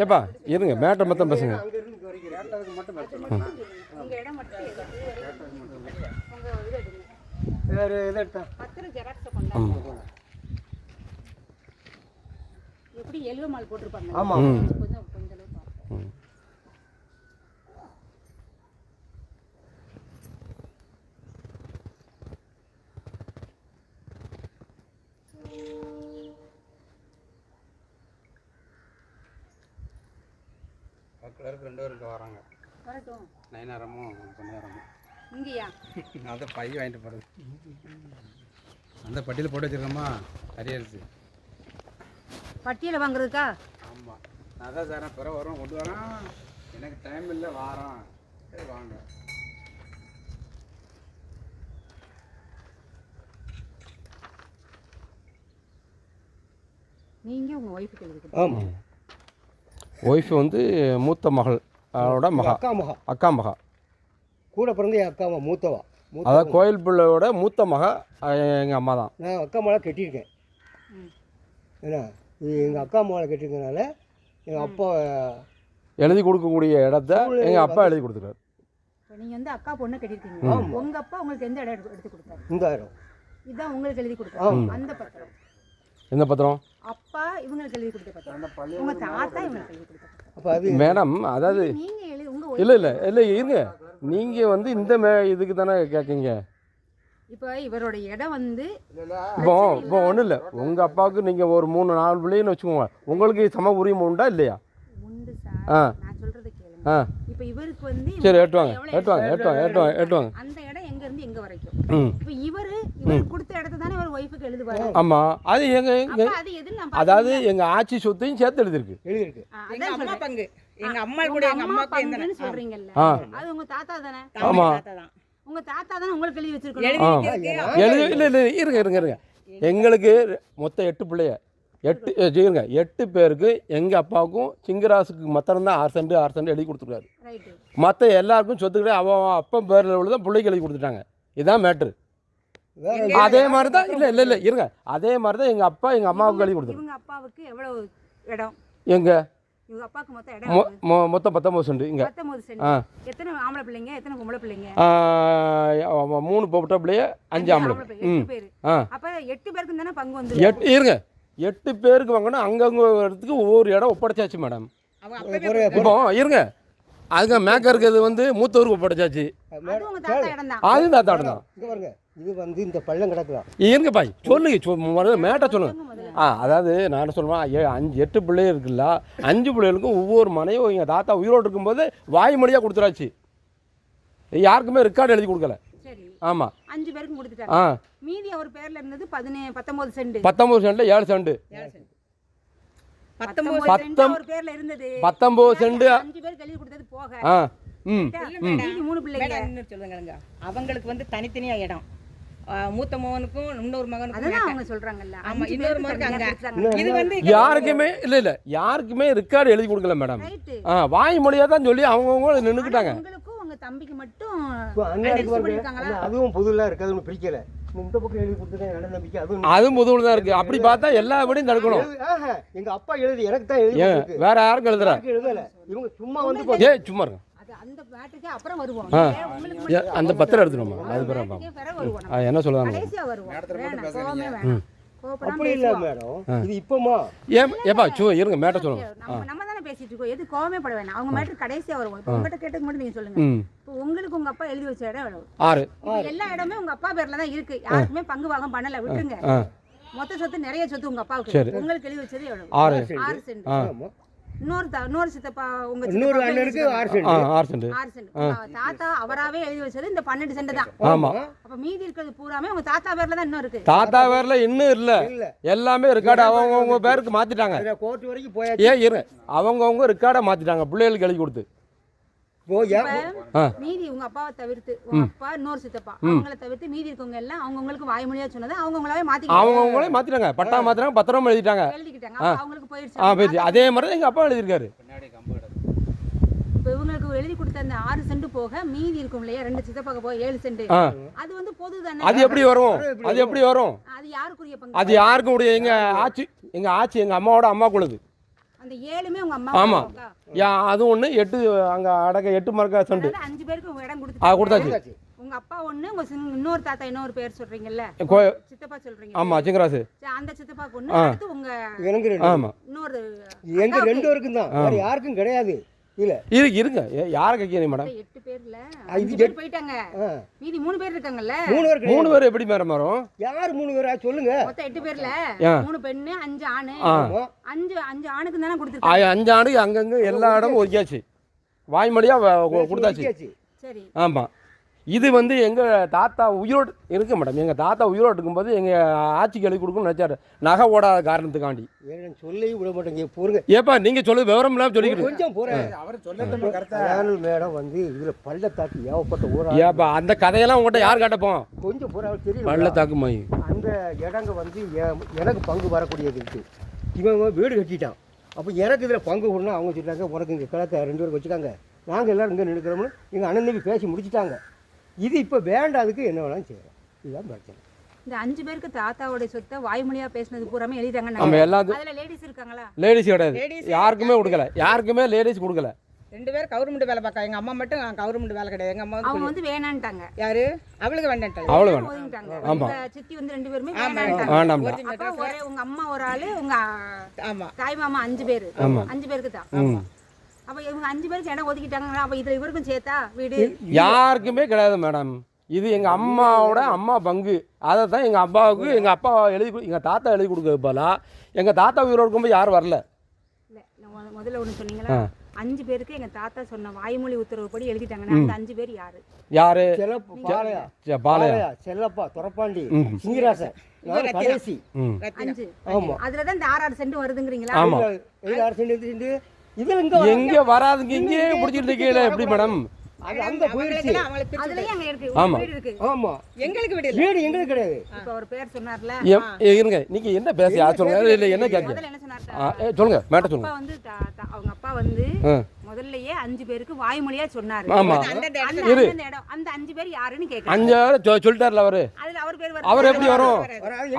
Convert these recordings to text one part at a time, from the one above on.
ஏப்பா இருங்க மேட்டை மொத்தம் பேசுங்க. எப்படி எலுவ மால் போட்டுருப்பாங்க. ஆமா கொஞ்சம் கொஞ்சம் கிளருக்கு 2 பேருக்கு வராங்க. வரட்டும். நயனாரமும் பொன்னியாரமும். இங்கயா? அதை பை வாங்கிட்டு போகிறது. அந்த பட்டியல் போட்டு வச்சுருக்கோமா அரியரிச்சு. பட்டியலை வாங்குறதுக்கா? ஆமாம் நான் தான் சார் பிற வரும் கொண்டு வரேன். எனக்கு டைம் இல்லை வாரம். சரி வாங்க. நீங்கள் உங்கள் ஒய்ஃபுக்கு எழுதிக்கிட்டு. ஆமாம் ஒய்ஃப் வந்து மூத்த மகள் அவரோட மகா அக்கா மகா கூட பிறந்த என் அக்காவா மூத்தவா. அதாவது கோயில் பிள்ளையோட மூத்த மகா எங்கள் அம்மா தான். நான் அக்கா மாலை கட்டியிருக்கேன். ஏன்னா இது எங்கள் அக்கா மாலை கட்டியிருக்கனால எங்கள் அப்பா எழுதி கொடுக்கக்கூடிய இடத்த எங்கள் அப்பா எழுதி கொடுத்துருக்காரு. நீங்கள் வந்து அக்கா பொண்ணை கட்டியிருக்கீங்க. உங்கள் அப்பா உங்களுக்கு எந்த இடம் எடுத்து கொடுத்தாரு? இந்த இடம் இதுதான் உங்களுக்கு எழுதி கொடுத்தாரு. அந்த பத்திரம் எந்த பத்திரம்? அப்பா இவங்களுக்கு எழுதி கொடுத்த பத்திரம். உங்கள் தாத்தா இவங்களுக்கு எழுதி கொடுத்த பத்திரம். அப்போ அது மேடம் அதாவது நீங்கள் எழுதி உங்கள் இல்லை இருங்க. நீங்கள் வந்து இந்த இதுக்கு தானே கேட்குங்க. இப்போ இவரோட இடம் வந்து இப்போ ஒன்றும் இல்லை. உங்கள் அப்பாவுக்கு நீங்கள் ஒரு 3-4 பிள்ளைன்னு வச்சுக்கோங்க. உங்களுக்கு சம உரிமை உண்டா இல்லையா? உண்டு சார். நான் சொல்கிறத கேளுங்க. இப்போ இவருக்கு வந்து சரி ஏட்டுவாங்க. அந்த இடம் எங்க இருந்து எங்க வரைக்கும்? இப்போ இவர் கொடுத்த இடத்த தானே இவர் ஒய்ஃபுக்கு எழுதுவாரு. ஆமாம் அது எங்க அது எது நம்ம அதாவது எங்கள் ஆட்சி சொத்தையும் சேர்த்து எழுதிருக்கு. எங்க அம்மா பங்கு. எங்க அம்மா கூட எங்க அம்மாக்கு பங்குன்னு சொல்றீங்கல்ல. அது உங்க தாத்தா தானே? ஆமா உங்க தாத்தா தானே உங்களுக்கு எழுதி வச்சிருக்கோம். இல்லை இருங்க. எங்களுக்கு மொத்தம் 8 பிள்ளைய 8 பேருக்கு எங்கள் அப்பாவுக்கும் சிங்கராசுக்கு மாத்திரம்தான் 6 சென்ட் எழுதி கொடுத்துருக்காரு. மற்ற எல்லாருக்கும் சொத்துக்கிட்டே அவன் அப்பா பேரில் உள்ளதான் பிள்ளைக்கு எழுதி கொடுத்துட்டாங்க. இதுதான் மேட்ரு. அதே மாதிரி தான் இல்லை இருங்க. அதே மாதிரி தான் எங்கள் அப்பா எங்கள் அம்மாவுக்கு எழுதி கொடுத்துரு. இவங்க அப்பாவுக்கு எவ்வளவு இடம்? இவங்க அப்பாவுக்கு மொத்தம் இடம் மொத்தம் 19 சென்ட். இங்கே 19 சென்ட். எத்தனை ஆம்பளை பிள்ளைங்க எத்தனை பொம்பளை பிள்ளைங்க? 3 பொம்பளை பிள்ளைய 5 ஆம்பளை. 8 பேர். அப்போ 8 பேருக்கு தானே பங்கு வந்து? இருங்க 8 பேருக்கு வாங்கினா அங்கங்கே வரதுக்கு ஒவ்வொரு இடம் ஒப்படைச்சாச்சு மேடம். இப்போ இருங்க அதுங்க மேக்க இருக்கிறது வந்து மூத்தவருக்கு ஒப்படைச்சாச்சு. அதுவும் தாத்தா இடம் தான். இது வந்து இந்த பள்ளம் கிடக்குதான். இருங்க பாய் சொல்லுங்க மேட்டை சொல்லுங்க. அதாவது நான் சொல்லுவேன் 8 பிள்ளைகள் இருக்குல்ல. 5 பிள்ளைகளுக்கும் ஒவ்வொரு மனையும் எங்கள் தாத்தா உயிரோடு இருக்கும்போது வாய்மொழியாக கொடுத்துறாச்சு. யாருக்குமே ரெக்கார்டு எழுதி கொடுக்கல. ஆமாம் 5 பேருக்கும் கொடுத்துட்டாங்க. மீதி அவர் பேர்ல இருந்தது 19 சென்ட். 19 சென்ட்ல 7 சென்ட். 19 சென்ட் அவர் பேர்ல இருந்தது. 19 சென்ட் 5 பேருக்கு எழுதி கொடுத்தது போக. மீதி 3 பிள்ளைங்க சொல்லுங்க. அவங்களுக்கு வந்து தனித்தனியா இடம். மூத்த மகனுக்கும் இன்னொரு மகனுக்கும் அதான் அவங்க சொல்றாங்கல்ல. ஆமா இன்னொரு மகனுக்கு அங்க. இது வந்து யாருக்குமே இல்ல யாருக்குமே ரெக்கார்டு எழுதி கொடுக்கல மேடம். வாய்மொழியா தான் சொல்லி அவங்கவங்க நின்னுக்கிட்டாங்க. உங்களுக்கும் உங்க தம்பிக்கு மட்டும் அதுவும் பொதுவா இருக்காதுன்னு பிடிக்கல. இந்த பக்கம் எழுதி கொடுத்துட்டேன் இடம் நம்பிக்கை அதுவும் பொதுவில் தான் இருக்கு. அப்படி பார்த்தா எல்லா விடையும் தடுக்கணும். எங்க அப்பா எழுதி எனக்கு தான் எழுதி வேற யாருக்கும் எழுதுறா இவங்க சும்மா வந்து சும்மா இருங்க. அந்த மேட்ருக்கு அப்புறம் வருவோம். அந்த பத்திரம் எடுத்துடுமா அது பிறகு என்ன சொல்லுவாங்க கடைசியா வருவோம். அப்படி இல்ல மேடம். இது இப்போமா ஏப்பா இருங்க மேட்டை சொல்லுங்க. நம்ம தானே பேசிட்டு இருக்கோம். எது கோவமே பட வேணாம். அவங்க மேட்டர் கடைசியா வருவோம். இப்போ உங்ககிட்ட கேட்டதுக்கு மட்டும் நீங்க சொல்லுங்க. இப்போ உங்களுக்கு உங்க அப்பா எழுதி வச்ச இடம் எவ்வளவு? 6. எல்லா இடமே உங்க அப்பா பேர்ல தான் இருக்கு. யாருக்குமே பங்கு வாங்க பண்ணல. விட்டுருங்க. மொத்த சொத்து நிறைய சொத்து உங்க அப்பாவுக்கு. உங்களுக்கு எழுதி வச்சது எவ்வளவு? 6 சென்ட். இன்னொரு சித்தப்பா உங்க இன்னொரு அண்ணனுக்கு 6 சென்ட். 6 சென்ட். தாத்தா அவராவே எழுதி வச்சது இந்த 12 சென்ட் தான். ஆமா. அப்ப மீதி இருக்கிறது பூராமே உங்க தாத்தா பேர்ல தான் இன்னும் இருக்கு. தாத்தா பேர்ல இன்னும் இல்ல. எல்லாமே ரெக்கார்ட் அவங்கவங்க பேருக்கு மாத்திட்டாங்க. கோர்ட் வரைக்கும் போயாச்சு. இரு அவங்கவங்க ரெக்கார்டை மாத்திட்டாங்க பிள்ளைகளுக்கு எழுதி கொடுத்து. மீதி உங்க அப்பாவை தவிர்த்து உங்க அப்பா இன்னொரு சித்தப்பா அவங்கள தவிர்த்து மீதி இருக்கவங்க எல்லாம் அவங்கவுங்களுக்கு வாய்மொழியா சொன்னது அவங்கவுங்களாவே அவங்கவுங்களே மாத்திட்டாங்க. பட்டா மாத்திராங்க பத்திரம் எழுதிட்டாங்க. எழுதிக்கிட்டாங்க. அவங்களுக்கு போயிடுச்சு. அதே மாதிரி எங்க அப்பா எழுதியிருக்காரு. இப்போ இவங்களுக்கு எழுதி கொடுத்த அந்த 6 சென்ட் போக மீதி இருக்கும் இல்லையா 2 சித்தப்பாக்கு போக 7 சென்ட் ஆ அது வந்து பொது தானே. அது எப்படி வரும்? அது எப்படி வரும்? அது யாருக்குரிய பங்கு? அது யாருக்கும் உடைய எங்கள் ஆச்சி எங்கள் அம்மாவோட அம்மா குழுது. அந்த 7மே உங்க அம்மா. ஆமாம். அது ஒன்று 8 அங்கே அடக்க 8 மரக்கா செண்டு 5 பேருக்கு இடம் கொடுத்தாச்சு. உங்க அப்பா ஒண்ணு, உங்க இன்னொரு தாத்தா இன்னொரு பேர் சொல்றீங்கல்ல, சித்தப்பா சொல்றீங்க. ஆமா, சிங்கராசு. அந்த சித்தப்பாக்கு ஒண்ணு, அடுத்து உங்க எனக்கு ஆமா இன்னொரு எங்க 2 பேருக்கும் தான், வேற யாருக்கும் கிடையாது. இல்ல இருங்க, யாரை கேட்கிறீங்க மேடம்? 8 பேர்ல 5 பேர் போயிட்டாங்க, மீதி 3 பேர் இருக்காங்கல்ல. 3 பேர் எப்படி மேடம் வரும்? யார் 3 பேரா சொல்லுங்க? மொத்தம் 8 பேர்ல 3 பெண்ணு 5 ஆணு. 5 ஆணுக்கு தானே கொடுத்துருக்காங்க. 5 ஆணுக்கு அங்கங்க எல்லா இடமும் ஒதுக்கியாச்சு, வாய்மொழியா கொடுத்தாச்சு. சரி. ஆமா. இது வந்து எங்கள் தாத்தா உயிரோடு இருக்கு மேடம். எங்கள் தாத்தா உயிரோடு இருக்கும்போது எங்கள் ஆட்சிக்கு எழுதி கொடுக்கணும்னு நினச்சாரு, நகை ஓடாத காரணத்துக்காண்டி. சொல்லி விட மாட்டேங்க போருங்க. ஏப்பா நீங்கள் சொல்லு, விவரம் இல்லாமல் சொல்லிக்கிட்டு கொஞ்சம் போகிறேன். அவர் சொல்ல கருத்தா மேடம் வந்து இதில் பள்ளத்தாக்கு ஏவப்பட்ட ஊரா. ஏப்பா அந்த கதையெல்லாம் உங்கள்கிட்ட யார் கேட்டப்போம்? கொஞ்சம் போகிற தெரியும். பள்ளத்தாக்கு மாய் அந்த இடங்க வந்து எனக்கு பங்கு வரக்கூடியது இருக்குது. இவன் வீடு கட்டிட்டான். அப்போ எனக்கு இதில் பங்கு கொடுனா அவங்க சொல்லிட்டாங்க, உனக்கு இங்கே கிழக்க 2 பேருக்கு வச்சுக்காங்க, நாங்கள் எல்லோரும் இங்கே நினைக்கிறோம்னு எங்கள் அண்ணன் தம்பி பேசி முடிச்சுட்டாங்க. இது இப்போ வேண்டாதுக்கு என்ன வேணாலும் செய்யலாம். இதுதான் பிரச்சனை. இந்த 5 பேருக்கு தாத்தாவோட சொத்தை வாய்மொழியா பேசினது பூராமே எழுதிட்டாங்க. நம்ம எல்லாத்தையும் அதுல லேடிஸ் இருக்காங்களா? லேடிஸ் கிடையாது, யாருக்குமே கொடுக்கல, யாருக்குமே லேடிஸ் கொடுக்கல. 2 பேர் கவர்மெண்ட் வேலை பார்க்க. எங்க அம்மா மட்டும் கவர்மெண்ட் வேலை கிடையாது. எங்க அம்மா அவங்க வந்து வேணான்ட்டாங்க. யாரு? அவளுக்கு வேண்டான்ட்டாங்க. அவ்வளவு வேணும். ஒதுங்கிட்டாங்க. ஆமா. இந்த சித்தி வந்து 2 பேருமே வேண்டாம். அப்ப ஒரே உங்க அம்மா ஒரு ஆளு, உங்க ஆமா தாய் மாமா 5 பேர். 5 பேருக்கு தான். அப்ப இவங்க 5 பேருக்கு இடம் ஒதுக்கிட்டாங்க. அப்ப இதுல இவருக்கும் சேர்த்தா வீடு யாருக்குமே கிடையாது மேடம். இது எங்கள் அம்மாவோட அம்மா பங்கு. அதை தான் எங்கள் அப்பாவுக்கு எங்கள் அப்பா எங்கள் தாத்தா எழுதி கொடுக்க போல. எங்கள் தாத்தா உயிரோடு இருக்கும்போது யாரும் வரல. இல்லை, முதல்ல ஒன்று சொன்னீங்களா, 5 பேருக்கு எங்கள் தாத்தா சொன்ன வாய்மொழி உத்தரவுப்படி எழுதிட்டாங்கன்னா அந்த 5 பேர் யாரு? யாரு? பாலையா, செல்லப்பா, துரப்பாண்டி, சிங்கராசன், கடைசி 5. அதுல தான் இந்த 6 சென்ட் வருதுங்கிறீங்களா? ஆமா. 6 சென்ட் இதுல எங்க வராதுங்க, இங்கே பிடிச்சிட்டு இருக்கீங்களா எப்படி மேடம்? அங்க போயிடுச்சு. அதுலயே அங்க இருக்கு, ஆமா. வீடு இருக்கு. ஆமா, எங்களுக்கு வீடு வீடு எங்களுக்கு கிடையாது. இப்ப ஒரு பேர் சொன்னார்ல, இருங்க, நீங்க என்ன பேசி சொல்லுங்க, இல்ல என்ன கேட்க முதல்ல என்ன சொன்னார்? சொல்லுங்க மேட்ட சொல்லுங்க. அப்பா வந்து அவங்க அப்பா வந்து முதல்லயே 5 பேருக்கு வாய்மொழியா சொன்னாரு. ஆமா. அந்த இடம் அந்த 5 பேர் யாருன்னு கேக்குறாங்க. 5 பேர் சொல்லிட்டார்ல அவரு. அதுல அவர் பேர் வருது. அவர் எப்படி வரும்?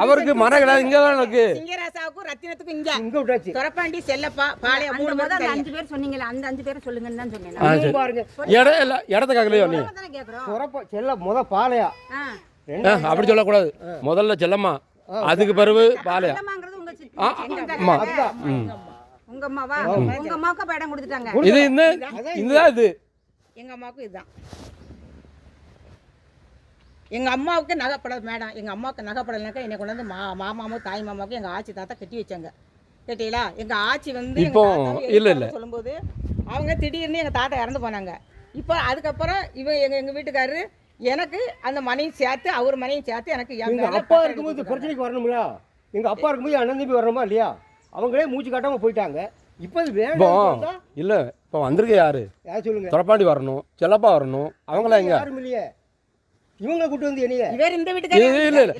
அவருக்கு மன கிடையாது, இங்க தான் இருக்கு. சிங்கராசாவுக்கும் ரத்தினத்துக்கும் இங்க விட்டாச்சு. துரப்பாண்டி, செல்லப்பா, பாளைய 3 பேர். அந்த 5 பேர் சொன்னீங்கல, அந்த 5 பேரை சொல்லுங்கன்னு தான் சொன்னேன். பாருங்க, இடத்த கேட்கலையோ நீ? கேக்குறோம். செல்ல முத பாலையா, அப்படி சொல்லக்கூடாது. முதல்ல செல்லம்மா, அதுக்கு பிறகு பாலையா. செல்லம்மாங்கிறது உங்க சித்தி. ஆமா. உங்க அம்மாவா? உங்க அம்மாவுக்கு அப்ப இடம் கொடுத்துட்டாங்க. இது இதுதான் இது. எங்க அம்மாவுக்கு இதுதான். எங்க அம்மாவுக்கு நகைப்பட மேடம். எங்க அம்மாவுக்கு நகைப்படலைனாக்கா என்னை கொண்டு வந்து மாமாவும் தாய் மாமாவுக்கும் எங்க ஆச்சி தாத்தா கட்டி வச்சாங்க. கேட்டீங்களா? எங்க ஆச்சி வந்து இப்போ இல்ல சொல்லும்போது அவங்க திடீர்னு எங்க தாத்தா இறந்து போனாங்க. இப்போ அதுக்கப்புறம் எங்க வீட்டுக்காரரு எனக்கு அந்த மனையும் சேர்த்து, அவர் மனையும் சேர்த்து எனக்கு எங்க அப்பா இருக்கும்போது பிரச்சனைக்கு வரணும்ல. எங்க அப்பா இருக்கும்போது அண்ணன் தம்பி வரணுமா இல்லையா? அவங்களே மூச்சு காட்டாம போயிட்டாங்க. இப்போ இது வேண்டாம் இல்ல. இப்போ வந்திருக்க யாரு? யார் சொல்லுங்க? துரப்பாண்டி வரணும், செல்லப்பா வரணும், அவங்களா எங்க? யாரும் இல்லையே. இவங்களை கூட்டு வந்து என்னைய இவர் இந்த வீட்டுக்காரர்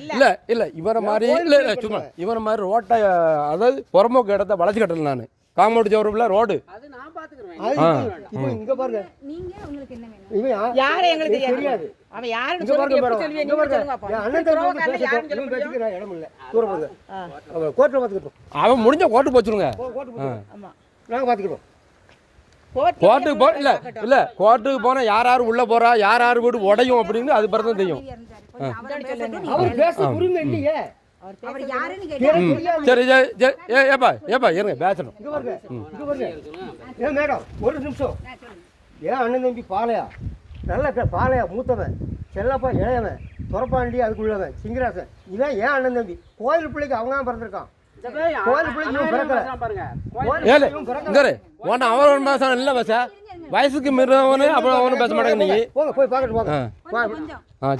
இல்ல இவரை மாதிரி இல்ல சும்மா இவரை மாதிரி ரோட்டை, அதாவது புறம்போக்கு இடத்த வளைச்சு கட்டல. நான் காம்பவுண்ட் சவருல ரோடு அது நான் பாத்துக்கிறேன். இப்போ இங்க பாருங்க, நீங்க உங்களுக்கு என்ன வேணும்? இவன் யாரு எங்களுக்கு தெரியாது. அவன் யாருன்னு சொல்லுங்க. எப்படி சொல்லுவீங்க? நீங்க சொல்லுங்க அப்பா. அண்ணன் தம்பி பேசிக்கிறோம், பேசிக்கிற இடம் இல்ல. தூரம் போங்க. கோர்ட்ல பாத்துக்கிட்டோம். அவன் முடிஞ்ச கோர்ட்டு போச்சுருங்க. ஆமா, நாங்க பாத்துக்கிட்டோம். கோர்ட்டுக்கு போ இல்ல கோர்ட்டுக்கு போனா யார் யார் உள்ள போறா, யார் யார் வீடு உடையும் அப்படின்னு அது பிறகு தெரியும். அவர் பேச உரிமை இல்லையே. அவர் யாருன்னு கேட்டா சரி ஏப்பா இருங்க பேசணும். இங்க பாருங்க. ஏன் மேடம் ஒரு நிமிஷம். ஏன் அண்ணன் தம்பி பாலையா, நல்ல பாலையா மூத்தவன், செல்லப்பா இளையவன், துரப்பாண்டி அதுக்குள்ளவன், சிங்கராசன், இதான் ஏன் அண்ணன் தம்பி. கோயில் பிள்ளைக்கு அவங்க தான் பிறந்திருக்கான். கோயில் பிள்ளைக்கு இவன் பிறக்கல. ஏழு இங்க அவர் பேச இல்ல பேச வயசுக்கு மீறவனு அப்புறம் அவனும் பேச மாட்டேங்க. நீங்க போங்க, போய் பார்க்கட்டு போங்க.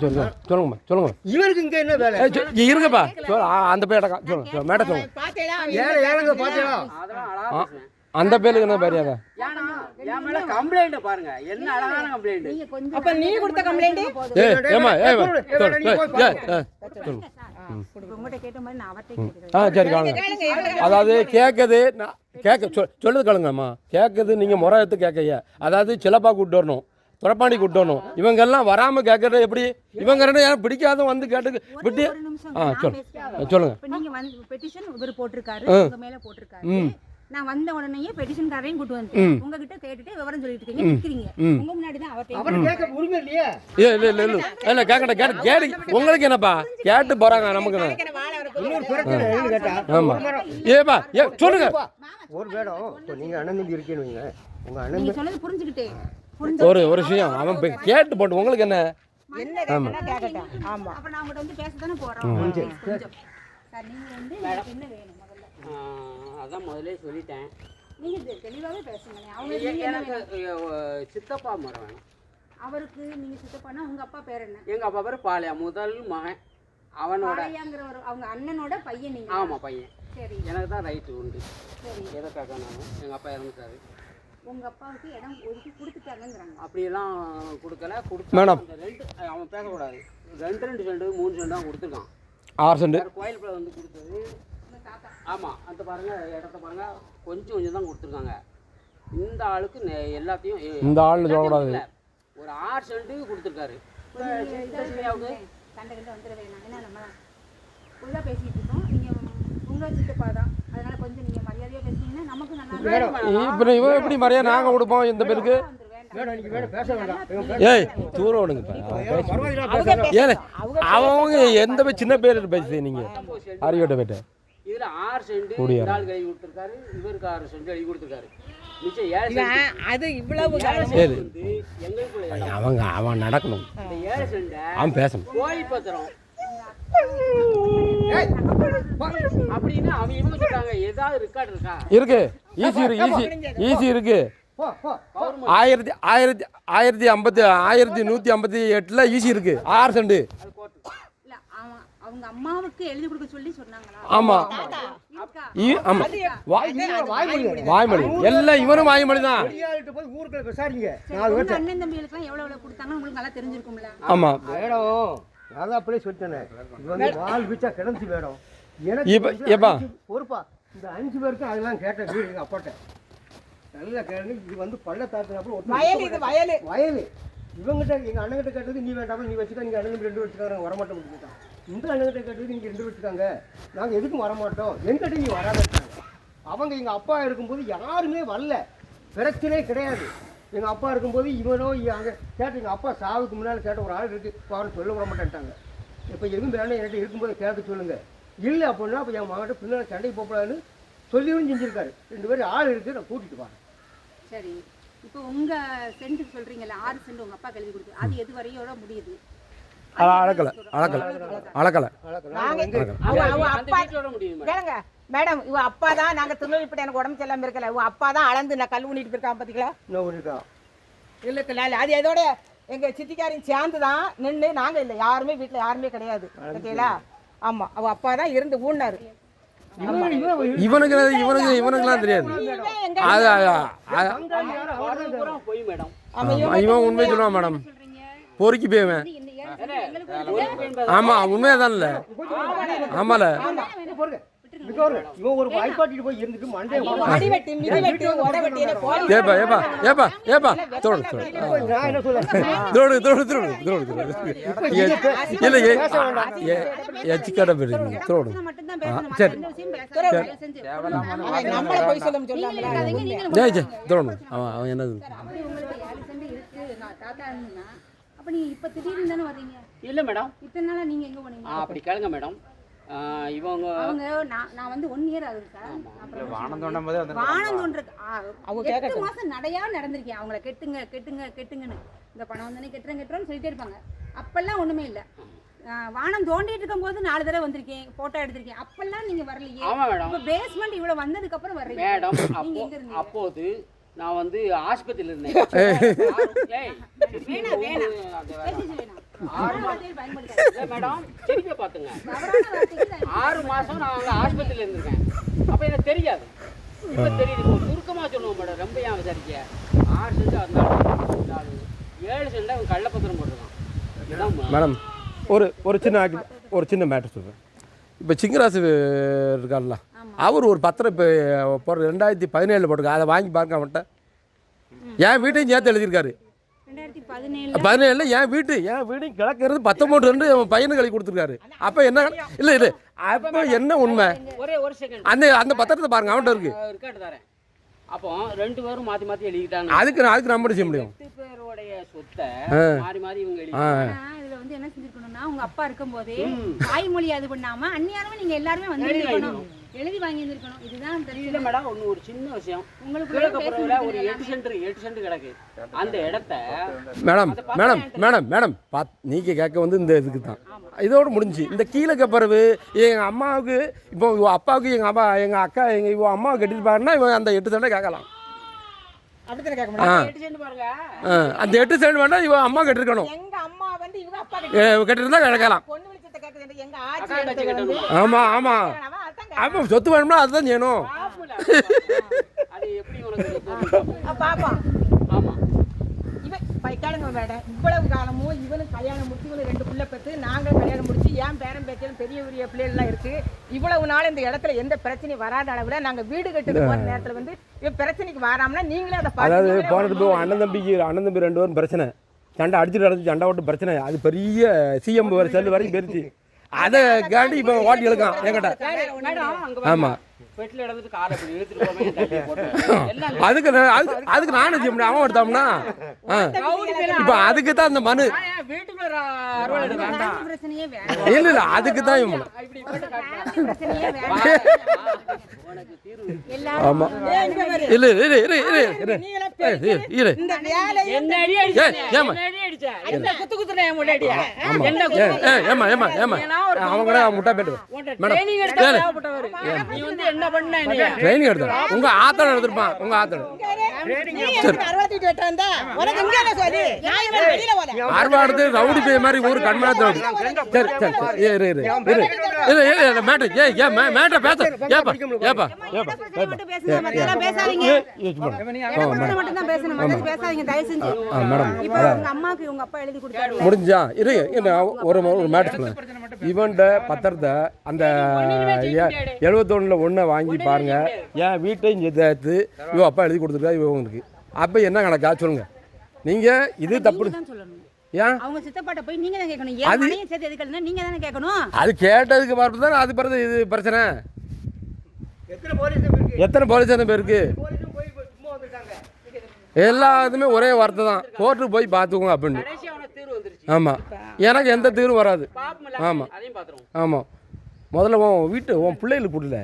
சொல்லுங்க. இவருக்கு இங்க என்ன வேலை? இருங்கப்பா, அந்த பேட்டக்கா சொல்லுங்க மேடம் சொல்லுங்க. ஏழுங்க பாத்தீங்களா? அந்த பேருக்கு என்ன மரியாதை? ஏன்னா என் மேல கம்ப்ளைண்ட் பாருங்க, என்ன அழகான கம்ப்ளைண்ட். நீங்க கொஞ்சம் அப்ப நீ கொடுத்த கம்ப்ளைண்ட் ஏமா உங்கள்கிட்ட கேட்ட மாதிரி நான் அவர்கிட்ட கேட்கிறேன். சரி காணுங்க. அதாவது கேட்குது நான் சொல்லுது கேளுங்கம்மா. கேட்குது நீங்கள் முறை எடுத்து கேட்கைய. அதாவது சிலப்பா கூப்பிட்டு வரணும், துறப்பாண்டி கூப்பிட்டு வரணும். இவங்கெல்லாம் வராமல் கேட்கறது எப்படி? இவங்க ரெண்டு யாரும் பிடிக்காத வந்து கேட்டு விட்டு ஒரு நிமிஷம் சொல்லுங்க. இப்ப நீங்க வந்து பெட்டிஷன் இவர் போட்டிருக்காரு, உங்க மேல போட்டிருக்காரு. நான் வந்த உடனே பெட்டிஷன்காரையும் கூட்டு வந்துட்டேன். உங்ககிட்ட கேட்டுட்டு விவரம் சொல்லிட்டு இருக்கீங்க, நிக்கிறீங்க. உங்க முன்னாடி தான் அவர் கேட்க உரிமை இல்லையே. இல்லை கேட்கணும் கேட்டு உங்களுக்கு என்னப்பா கேட்டு போகிறாங்க நமக்கு. இன்னொரு பிரச்சனை என்னன்னு கேட்டா, ஆமாம் ஏப்பா சொல்லுங்க. ஒரு வேடம் இப்போ நீங்கள் அண்ணன் தம்பி இருக்கேன்னு வைங்க, உங்கள் அண்ணன் நீங்க சொன்னது புரிஞ்சுக்கிட்டேன். ஒரு விஷயம் அவன் கேட்டு போட்டு உங்களுக்கு என்ன? என்ன கேட்கட்டும். ஆமா அப்ப நான் உங்ககிட்ட வந்து பேசத்தானே போறோம். கொஞ்சம் சார் நீங்க வந்து எனக்கு என்ன வேணும் முதல்ல? அதான் முதல்ல சொல்லிட்டேன். நீங்க தெளிவாவே பேசுங்க. அவங்க நீங்க என்ன வேணும்? எனக்கு சித்தப்பா மரம் வேணும். அவருக்கு நீங்க சித்தப்பானா உங்க அப்பா பேர் என்ன? எங்க அப்பா பேர் பாளையா, முதல் மகன். அவனோட பாளையாங்கிறவர் அவங்க அண்ணனோட பையன் நீங்க? ஆமா பையன். சரி எனக்கு தான் ரைட்டு உண்டு. சரி. எதற்காக நான் எங்கள் அப்பா இறந்துட்டாரு. உங்க அப்பாவுக்கு இடம் ஒதுக்கி கொடுத்துட்டாங்கங்கறாங்க. அப்படியெல்லாம் கொடுக்கல. கொடுத்தா மேடம் அந்த ரெண்டு அவன் பேசக்கூடாது. 2 சென்ட் 3 சென்ட் தான் கொடுத்துருக்கான். 6 சென்ட் கோயில் பிள்ளை வந்து கொடுத்தது. ஆமாம் அந்த பாருங்க இடத்த பாருங்க, கொஞ்சம் கொஞ்சம் தான் கொடுத்துருக்காங்க. இந்த ஆளுக்கு எல்லாத்தையும் இந்த ஆள்னு சொல்லக்கூடாது. ஒரு 6 சென்ட் கொடுத்துருக்காரு. கண்ட வந்துட வேணாம். ஏன்னா நம்ம ஃபுல்லாக பேசிட்டு இருக்கோம். நீங்க உங்க சித்தப்பா தான், அதனால கொஞ்சம் நீங்க மரியாதையா பேசுனீங்கன்னா நமக்கு நல்லா இருக்கும். இப்போ இவன் எப்படி மரியாதை நாங்கள் கொடுப்போம் இந்த பேருக்கு? வேடம் நீங்கள் வேடம் பேச வேண்டாம். ஏய் தூரம் விடுங்கப்பா. ஏன் அவங்க எந்த பேர் சின்ன பேர் பேசுது நீங்கள் அறிவிட்ட போயிட்டு இதில் 6 சென்ட் நாள் கழுவி கொடுத்துருக்காரு. இவருக்கு 6 சென்ட் கழுவி கொடுத்துருக்காரு. மிச்சம் 7 சென்ட் அது இவ்வளவு சரி எங்களுக்குள்ள அவன் நடக்கணும். இந்த 7 சென்ட் அவன் பேசணும். கோயில் பத்திரம் அப்படின்னு அவங்க இவங்க சொல்றாங்க. ஏதாவது ரெக்கார்டு இருக்கா? இருக்கு. ஈஸி இருக்கு. 1158 ஈஸி இருக்கு. 6 சென்ட். இல்ல அவங்க அம்மாவுக்கு எழுதி கொடுக்க சொல்லி சொன்னாங்களா? ஆமா ஆமா வாய்மொழி எல்லாம் இவனும் வாய்மொழி தான். போய் ஊருக்குள்ள விசாரிங்க. உங்க அண்ணன் தம்பிகளுக்கு எவ்வளவு கொடுத்தாங்கன்னு உங்களுக்கு நல்லா தெரிஞ்சிருக்கும்ல. ஆமா வேடம் நான் தான் அப்படியே சொல்லிட்டேனே. இது வந்து வால் வீச்சா கிடந்துச்சு வேடம். இப்ப எனக்கு பொறுப்பா இந்த 5 பேருக்கும் அதெல்லாம் கேட்ட வீடு எங்கள் அப்பாட்ட நல்லா கேட்டு. இது வந்து பள்ளத்தாக்குனாப்புல வயல். இவங்ககிட்ட எங்கள் அண்ணங்கிட்ட கேட்டது நீ வேண்டாமல் நீ வச்சுக்கா, நீங்கள் அண்ணன் 2 வச்சுக்காங்க வரமாட்டோம் கொடுத்துட்டான். இந்த அண்ணங்கிட்ட கேட்டது நீங்கள் 2 வச்சுக்காங்க, நாங்கள் எதுக்கும் வரமாட்டோம், எங்கிட்ட நீ வராத இருக்காங்க. அவங்க எங்கள் அப்பா இருக்கும்போது யாருமே வரல, பிரச்சனையே கிடையாது. எங்கள் அப்பா இருக்கும்போது இவனோ அங்கே கேட்ட எங்கள் அப்பா சாவுக்கு முன்னால் கேட்ட ஒரு ஆள் இருக்குது பாருன்னு சொல்ல விட மாட்டேன்ட்டாங்க. இப்போ எதுவும் வேணும் என்கிட்ட இருக்கும்போது கேட்க சொல்லுங்கள். இல்லை அப்படின்னா அப்போ என் மகன்கிட்ட பின்னால் சண்டைக்கு போகக்கூடாதுன்னு சொல்லியும் செஞ்சுருக்காரு. 2 பேர் ஆள் இருக்குது, நான் கூட்டிகிட்டு வரேன். சரி இப்போ உங்க சென்ட் சொல்றீங்கல்ல 6 சென்ட் உங்க அப்பா எழுதி கொடுத்து அது எது வரையோட முடியுது? அளக்கலை. மேடம் இவ அப்பா தான். நாங்க திருநெல்வேலிப்பட்ட எனக்கு உடம்பு செல்லாம இருக்கல. இவ அப்பா தான் அளந்து நான் கல் ஊனிட்டு இருக்கான் பாத்தீங்களா? இல்ல அது எதோட எங்க சித்திக்காரையும் சேர்ந்து தான் நின்று. நாங்க இல்லை யாருமே வீட்டுல யாருமே கிடையாது. ஓகேங்களா? ஆமா அவ அப்பா தான் இருந்து ஊன்னாரு. இவனுக்குலாம் தெரியாது. போய் மேடம் இவன் உண்மை சொல்லுவான் மேடம். பொறுக்கி போய்வேன். ஆமா உண்மையாதான் இல்ல. ஆமால இவன் ஒரு வாய்ப்பாட்டிட்டு போய் இருந்துட்டு மண்டே இல்ல மேடம். இத்தனை நாளா நீங்க எங்க போனீங்க? அப்படி கேளுங்க மேடம். இவங்க நான் வந்து 1 இயர் ஆகுது சார். அப்புறம் வானம் தோண்டும் போது வானம் தோன்றது அவங்க 8 மாசம் நடையா நடந்திருக்கேன். அவங்கள கெட்டுங்கன்னு இந்த பணம் வந்தனே கெட்டுறோன்னு சொல்லிட்டே இருப்பாங்க. அப்பெல்லாம் ஒண்ணுமே இல்ல. வானம் தோண்டிட்டு இருக்கும் போது 4 தடவை வந்திருக்கேன், போட்டோ எடுத்திருக்கேன். அப்பெல்லாம் நீங்க வரலையே. ஆமா மேடம். இப்ப பேஸ்மெண்ட் இவ்வளவு வந்ததுக்கு அப்புறம் வர்றீங்க மேடம். அப்போது நான் வந்து ஆஸ்பத்திரியில இருந்தேன். மேடம் திருப்பி பாத்துங்க. 6 மாசம் நான் அங்க ஆஸ்பத்திரியில இருந்திருக்கேன். அப்ப எனக்கு தெரியாது. இப்ப தெரியுது. சுருக்கமா சுருக்கமாக சொல்லுவோம் மேடம், ரொம்ப ஏன் விசாரிக்க 6 சென்ட் இருந்தாலும் 7 சென்ட் அவன் கள்ளப்பத்திரம் போட்டிருக்கான். இதுதான் மேடம் ஒரு சின்ன மேட்டர் சொல்கிறேன். இப்போ சிங்கராசு இருக்கார்ல, அவர் ஒரு பத்திரம் இப்போ 2017 போட்டிருக்காரு. அதை வாங்கி பாருங்க அவன்கிட்ட. என் வீட்டையும் சேர்த்து எழுதியிருக்காரு. 2017 என் வீடையும் கிழக்கிறது 19 ரெண்டு என் பையனுக்கு எழுதி கொடுத்துருக்காரு. அப்போ என்ன இல்லை அப்போ என்ன உண்மை? ஒரு செகண்ட் அந்த பத்திரத்தை பாருங்க, அவன்கிட்ட இருக்கு. இருக்காட்டு தரேன். அப்போ 2 பேரும் மாற்றி மாற்றி எழுதிட்டாங்க. அதுக்கு நம்ம செய்ய முடியும். 8 பேருடைய சொத்தை மாறி மாறி இவங்க எழுதி. இதுல வந்து என்ன செஞ்சிருக்கணும்னா, உங்க அப்பா இருக்கும்போதே தாய்மொழி அது பண்ணாம அந்நியாரமே நீங்க எல்லாருமே வந்து எழுதி வாங்கி இருந்திருக்கணும். இதுதான் தெரியல மேடம். ஒரு சின்ன விஷயம், உங்களுக்கு ஒரு 8 சென்ட் கிடக்கு. அந்த இடத்த மேடம் நீங்க கேட்க வந்து இந்த இதுக்கு தான் இதோடு முடிஞ்சு. இந்த கீழே பிறகு எங்கள் அம்மாவுக்கு இப்போ அப்பாவுக்கு எங்கள் அக்கா இவன் அம்மாவை கட்டிட்டு பாருன்னா இவன் அந்த 8 சென்ட்டை கேட்கலாம். அப்படித்தானே கேட்க முடியும். 8 சென்ட் பாருங்க, அந்த 8 சென்ட் வேண்டாம் இவன் அம்மா கட்டிருக்கணும். எங்க அம்மா வந்து இவங்க அப்பா கட்டிருந்தா கேட்கலாம். பொண்ணு வெளிச்சத்தை கேட்குது. எங்க ஆட்சி ஆமாம் அப்போ சொத்து வேணும்னா அதுதான் செய்யணும். அது எப்படி உனக்கு பாப்போம். ஆமாம், இவன் கேளுங்க மேடம், இவ்வளவு காலமும் இவனுக்கு கல்யாணம் முடிச்சு இவனு 2 பிள்ளை பெற்று நாங்களும் கல்யாணம் முடிச்சு ஏன் பேரன் பேச்சலும் பெரிய பெரிய பிள்ளைகள்லாம் இருக்கு. இவ்வளவு நாள் இந்த இடத்துல எந்த பிரச்சனையும் வராத அளவில் நாங்கள் வீடு கட்டுறது போகிற நேரத்தில் வந்து இவன் பிரச்சனைக்கு வராமனா நீங்களே அதை அதாவது போனது போய் அண்ணன் தம்பி 2 பேரும் பிரச்சனை, சண்டை அடிச்சுட்டு நடந்துச்சு, சண்டை ஓட்டு பிரச்சனை. அது பெரிய சிஎம் செல்லு வரைக்கும் பெருச்சு. அதை காண்டி இப்போ ஓட்டி எழுக்கான் என்கிட்ட. ஆமாம், பெட்டில் இடத்துக்கு காரை இப்படி இழுத்துட்டு போவேன். அதுக்கு நானும் செய்ய முடியும். அவன் எடுத்தோம்னா இப்போ அதுக்கு தான் அந்த மனு வீட்டுக்குள்ள பிரச்சனையே இல்லை அதுக்கு தான் இவன். ஆமாம் இல்லை அவங்க முட்டா பேட்டு ட்ரைனிங் எடுத்தா உங்க ஆத்தோட எடுத்துருப்பான். உங்க ஆத்தோட ஆர்வாடுது ரவுடி பே மாதிரி ஊர் கண்மணத்தோடு. சரி சரி மேட்டர் மேட்டர் பேச ஏப்பா ஏப்பா முடிஞ்சா ஒரு மேட்டர் சொன்னேன். இவன்ட பத்திரத்தை அந்த 71 ஒன்றை வாங்கி பாருங்க. என் வீட்டையும் சேர்த்து இவன் அப்பா எழுதி கொடுத்துருக்கா இவங்களுக்கு. அப்போ என்ன கணக்கா சொல்லுங்க நீங்க? இது தப்பு. ஏன் அவங்க சித்தப்பாட்ட போய் நீங்க தான் கேட்கணும். ஏன் மனையை சேர்த்து எதுக்கலன்னா நீங்க தானே கேட்கணும். அது கேட்டதுக்கு பார்த்து தான் அது பிறகு இது பிரச்சனை. எத்தனை போலீஸ் பேருக்கு எல்லாத்துமே ஒரே வார்த்தை தான், கோர்ட்டுக்கு போய் பார்த்துக்கோங்க அப்படின்னு. ஆமாம், எனக்கு எந்த தீர்வும் வராது. ஆமாம் ஆமாம், முதல்ல உன் வீட்டு உன் பிள்ளைகளுக்கு கொடுல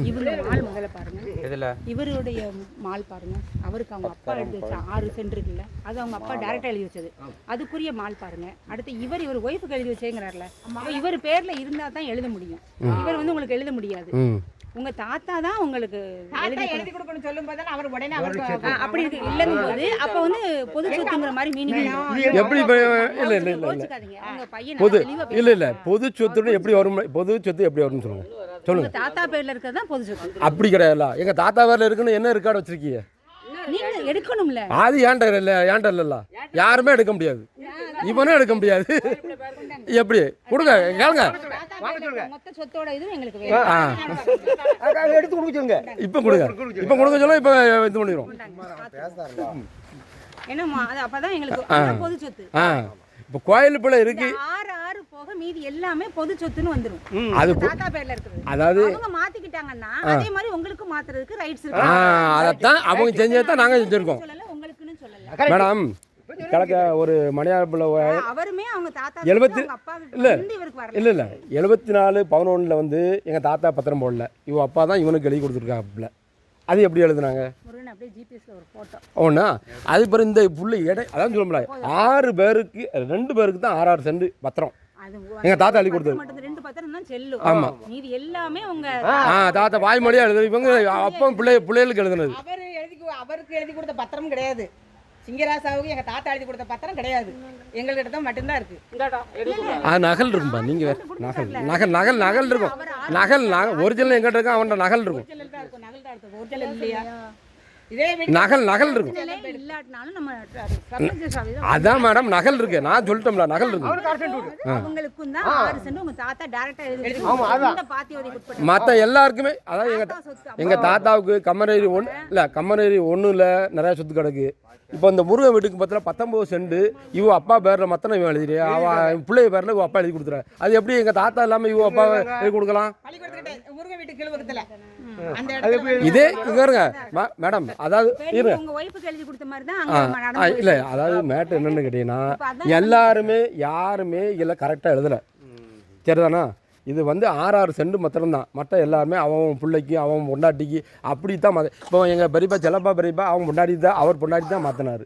இவங்க மால் முதல்ல பாருங்க. இவருடைய மால் பாருங்க. அவருக்கு அவங்க அப்பா எழுதி வச்ச 6 சென்ட் இருக்குல்ல, அது அவங்க அப்பா டைரக்டா எழுதி வச்சது. அதுக்குரிய மால் பாருங்க. அடுத்து இவர் ஒய்ஃபுக்கு எழுதி வச்சேங்கிறார்ல, இவர் பேர்ல இருந்தா தான் எழுத முடியும். இவர் வந்து உங்களுக்கு எழுத முடியாது. உங்க தாத்தா தான் உங்களுக்கு எழுதி கொடுக்கணும் சொல்லும் போது அவர் உடனே அவருக்கு அப்படி இருக்கு இல்லைங்கும் போது அப்ப வந்து பொது சொத்துங்கிற மாதிரி மீனிங் எப்படி உங்க பையன் பொது இல்ல பொது சொத்து எப்படி வரும்? பொது சொத்து எப்படி வரும்னு சொல்லுங்க. சொல்லுங்க. தாத்தா பேர்ல இருக்கிறது தான் பொது சொத்து. அப்படி கிடையாது. எங்க தாத்தா பேர்ல இருக்குன்னு என்ன ரெக்கார்டு வச்சிருக்கீங்க? நீங்க எடுக்கணும்ல. அது ஏன்டா இல்ல யாருமே எடுக்க முடியாது. இவனும் எடுக்க முடியாது. எப்படி கொடுங்க கேளுங்க. மொத்த சொத்தோட இது எங்களுக்கு எடுத்து கொடுங்க. இப்போ கொடுங்க. இப்போ கொடுக்க சொல்ல இப்போ இது பண்ணிடுவோம். என்னம்மா அது அப்பதான் எங்களுக்கு பொது சொத்து. இப்போ கோயில் பிள்ளை இருக்கு. 6 போக மீதி எல்லாமே பொது சொத்துன்னு வந்துரும். அது தாத்தா பேர்ல இருக்குது. அதாவது அவங்க மாத்திக்கிட்டாங்கன்னா அதே மாதிரி உங்களுக்கு மாத்துறதுக்கு ரைட்ஸ் இருக்கு. அதத்தான் அவங்க செஞ்சதான் நாங்க செஞ்சிருக்கோம். உங்களுக்குன்னு சொல்லல மேடம். கலக்க ஒரு மணியார் பிள்ளை அவருமே அவங்க தாத்தா 70 இல்ல 74/11 வந்து எங்க தாத்தா பத்திரம் போடல. இவ அப்பா தான் இவனுக்கு எழுதி கொடுத்துருக்காங்க. அது எப்படி எழுதுனாங்க? ஒண்ணா அது பிறகு இந்த புள்ளி அதான் சொல்ல முடியாது. 6 பேருக்கு 2 பேருக்கு தான் 6 சென்ட் பத்திரம் எங்க தாத்தா எழுதி கொடுத்தது. ஆமா, மீதி எல்லாமே உங்க தாத்தா வாய்மொழியா எழுது. இவங்க அப்பா பிள்ளைகளுக்கு எழுதுனது. அவருக்கு எழுதி கொடுத்த பத்திரம் கிடையாது. சிங்கராசாவுக்கு எங்க தாத்தா எழுதி கொடுத்த பத்திரம் கிடையாது. எங்கள்கிட்ட தான் மட்டும்தான் இருக்கு. நகல் இருக்கும்பா. நீங்க நகல் நகல் நகல் நகல் இருக்கும். நகல் ஒரிஜினல் எங்கிட்ட இருக்கும், அவன்கிட்ட நகல் இருக்கும். ஒரிஜினல் இல்லையா? இதே நகல் இருக்கும். இல்லாட்டினாலும் நம்ம சர்பஞ்சர் சாவி தான். அதான் மேடம் நகல் இருக்கு. நான் சொல்லிட்டோம்ல நகல் இருக்கு. அவங்களுக்கும் தான் 6 சென்ட் உங்க தாத்தா டைரக்டா எழுதி இந்த பாத்தியோதைக்கு உட்பட்ட மற்ற எல்லாருக்குமே அதான் எங்கள் தாத்தாவுக்கு கம்மரேரி கம்மரேரி ஒன்றுல நிறையா சொத்து கிடக்கு. இப்போ இந்த முருகன் வீட்டுக்கு பத்தில 19 சென்ட் இவ அப்பா பேரில் மத்தனை இவன் எழுதிடு, அவன் பிள்ளைய பேரில் இவ அப்பா எழுதி கொடுத்துறாரு. அது எப்படி எங்கள் தாத்தா இல்லாமல் இவ அப்பா எழுதி கொடுக்கலாம்? முருகன் வீட்டு கிழவகத்துல அந்த இதே இருங்க மேடம், அதாவது உங்க ஒய்ஃபுக்கு எழுதி கொடுத்த மாதிரி தான் அங்க நடந்து. இல்லை அதாவது மேட்ரு என்னென்னு கேட்டிங்கன்னா எல்லாருமே யாருமே இதில் கரெக்டாக எழுதலை, சரிதானா? இது வந்து 6 சென்ட் மாத்திரம்தான். மற்ற எல்லாருமே அவன் பிள்ளைக்கு அவன் பொண்டாட்டிக்கு அப்படி தான் இப்போ எங்கள் பெரியப்பா செல்லப்பா பெரியப்பா அவன் பொண்டாட்டி தான் அவர் பொண்டாட்டி தான் மாற்றினார்.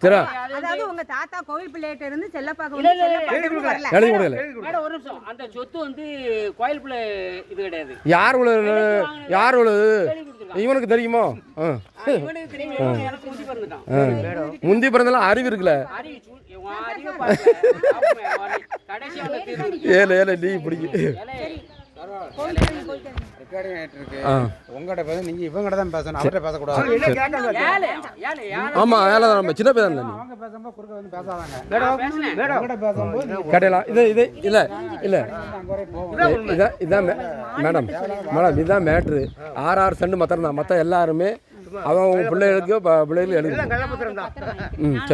சரி, அதாவது உங்க தாத்தா கோவில் பிள்ளைகிட்ட இருந்து செல்லப்பாக்க எழுதி கொடுக்கல. மேடம் ஒரு நிமிஷம், அந்த சொத்து வந்து கோயில் பிள்ளை இது கிடையாது. யார் உள்ளது இவனுக்கு தெரியுமோ? இவனுக்கு தெரியும், எனக்கு முந்தி பிறந்துட்டான். முந்தி பிறந்தெல்லாம் அறிவு இருக்குல்ல. ஏழு நீ பிடிக்கும். உங்கள்கிட்ட பேச நீங்க இவங்ககிட்ட தான் பேசணும், அவர்கிட்ட பேசக்கூடாது. ஆமா வேலை தான், நம்ம சின்ன பையன் தான். அவங்க பேசும்போது குறுக்க வந்து பேசாதாங்க. உங்கள்கிட்ட பேசும்போது கடையலாம் இது இல்லை இதான் மேடம் இதுதான் மேட்ரு. 6 சென்ட் மாத்திரம் தான். மற்ற எல்லாருமே அவன் பிள்ளைகளுக்கு பிள்ளைகள் எழுதி.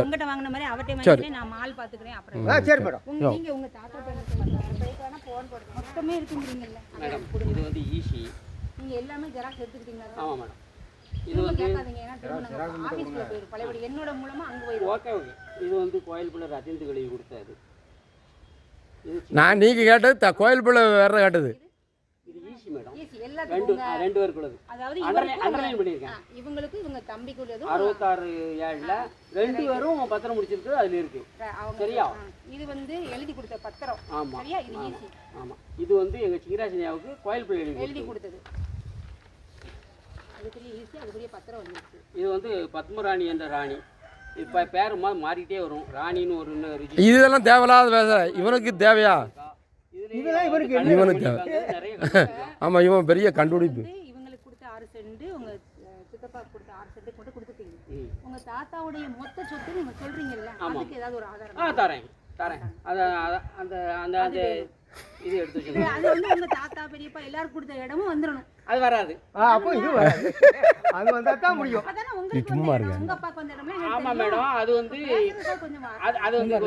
உங்ககிட்ட வாங்கின மாதிரி அவர்கிட்ட நான் மால் பாத்துக்கிறேன். அப்புறம் சரி மேடம், நீங்க உங்க தாத்தா மொத்தமே இருக்குங்கிறீங்கல்ல மேடம் இது வந்து ஈஸி. நீங்க எல்லாமே ஜெராக்ஸ் எடுத்துக்கிட்டீங்களா? ஆமாம் மேடம், இது வந்து கேட்காதீங்க. ஏன்னா திரும்ப ஆஃபீஸ்ல போயிடும் பழையபடி என்னோட மூலமா அங்கே போயிடும். ஓகே. இது வந்து கோயில் பிள்ளை ரஜிந்து எழுதி கொடுத்தாரு. நான் நீங்கள் கேட்டது கோயில் பிள்ளை வேற கேட்டது. இது ஈஸி மேடம். ஈஸி எல்லாத்துக்கும். ரெண்டு பேருக்குள்ளது. அதாவது அண்டர்லைன் பண்ணியிருக்கேன். இவங்களுக்கு இவங்க தம்பிக்குள்ளது 66/7 2 பேரும் பத்திரம் முடிச்சிருக்கு அதுல இருக்கு. சரியா? இது வந்து எழுதி கொடுத்த பத்திரம். ஆமா சரியா? இது ஈஸி. ஆமா, இது வந்து எங்க சிங்கராஜனியாவுக்கு கோயில் பிள்ளை எழுதி கொடுத்தது. அதுக்குரிய ஈஸி, அதுக்குரிய பத்திரம் வந்துருச்சு. இது வந்து பத்மராணி என்ற ராணி. இப்போ பேர் மாறிக்கிட்டே வரும். ராணின்னு ஒரு இதெல்லாம் தேவையில்லாத பேச. இவனுக்கு தேவையா? இவனுக்கு தேவை. ஆமா, இவன் பெரிய கண்டுபிடிப்பு. இவங்களுக்கு கொடுத்த 6 சென்ட் உங்க சித்தப்பா கொடுத்த 6 சென்ட் கொண்டு கொடுத்துட்டீங்க. உங்க தாத்தாவுடைய மொத்த சொத்து நீங்க சொல்றீங்கல்ல, அதுக்கு ஏதாவது ஒரு ஆதாரம்? தரேன். அந்த அந்த அந்த இது எடுத்து வச்சுக்கோங்க. அது வந்து உங்க தாத்தா பெரியப்பா எல்லாரும் கொடுத்த இடமும் வந்துடணும். அது வராது. அப்போ இது வராது. அது வந்தா தான் முடியும். அதானே உங்களுக்கு சும்மா இருக்கு. உங்க அப்பாக்கு வந்த இடம்ல. ஆமா மேடம், அது வந்து கொஞ்சம் அது வந்து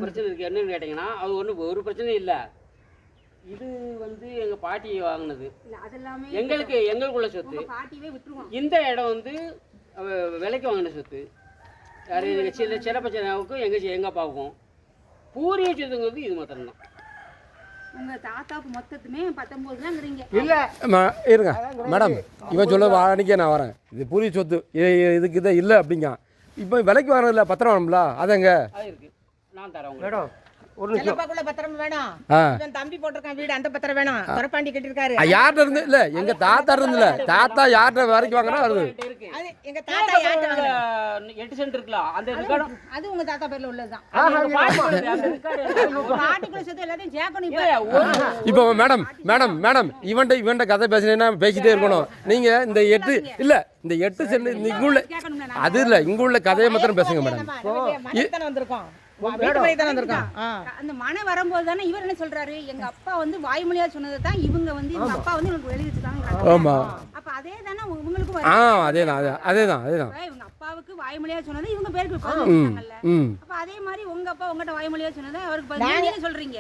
பிரச்சனை இருக்கு. என்னன்னு கேட்டீங்கன்னா அது ஒரு பிரச்சனை இல்லை. இது வந்து எங்க பாட்டி வாங்கினது. இல்ல அதெல்லாமே எங்களுக்குள்ள சொத்து. பாட்டியே விட்டுருவோம். இந்த இடம் வந்து விலைக்கு வாங்கின சொத்து. யாரு சிலப்பச்சனாவுக்கும் எங்க அப்பாவுக்கும். பூரிய சொத்துங்கிறது இது மாத்திரம்தான். உங்க தாத்தாவுக்கு மொத்தத்துமே 19 தான்ங்கறீங்க. இல்ல இருங்க மேடம், இவன் சொல்ல வாணிக்கே நான் வரேன். இது பூரிய சொத்து, இதுக்கு இதை இல்லை அப்படிங்க. இப்போ விலைக்கு வாங்கினதில்ல பத்திரம் வேணும்ல, அதங்க அது இருக்கு. நான் தரேன் உங்களுக்கு. மேடம் ஒரு நிமிஷம். செல்லப்பாக்குள்ள பத்திரம் வேணும். இவன் தம்பி போட்டிருக்கான் வீடு, அந்த பத்திரம் வேணும். துரப்பாண்டி கட்டிருக்காரு. யார்கிட்ட இருந்து இல்லை, எங்க தாத்தா இருந்துல. தாத்தா யார்கிட்ட வரைக்கும் வாங்கினா அது இருக்கு. அது எங்க தாத்தா யார்ட்ட வாங்குன? 8 சென்ட் இருக்கலாம். அந்த ரெக்கார்டு அது உங்க தாத்தா பேர்ல உள்ளதுதான். அந்த ரெக்கார்டு பாட்டிக்குள்ள சொத்து எல்லாத்தையும் ஜேக்கணும். இப்ப இப்போ மேடம் இவன்ட்ட கதை பேசினேன்னா பேசிட்டே இருக்கணும். நீங்க இந்த 8 சென்ட் இங்குள்ள அது இல்லை, இங்குள்ள கதையை மாத்திரம் பேசுங்க மேடம். மனத்தான வந்திருக்கோம். வீட்டு வரை தான வந்திருக்கோம். அந்த மன வரும்போது தானே இவர் என்ன சொல்றாரு, எங்க அப்பா வந்து வாய்மொழியா சொன்னதை தான் இவங்க வந்து இவங்க அப்பா வந்து எனக்கு எழுதி வச்சுட்டாங்க. ஆமா, அப்ப அதே தானே உங்களுக்கும் வரும். அதேதான் இவங்க அப்பாவுக்கு வாய்மொழியா சொன்னது இவங்க பேருக்கு பதிஞ்சாங்கல்ல. அப்ப அதே மாதிரி உங்க அப்பா உங்ககிட்ட வாய்மொழியா சொன்னதை அவருக்கு பதிஞ்சீங்கன்னு சொல்றீங்க.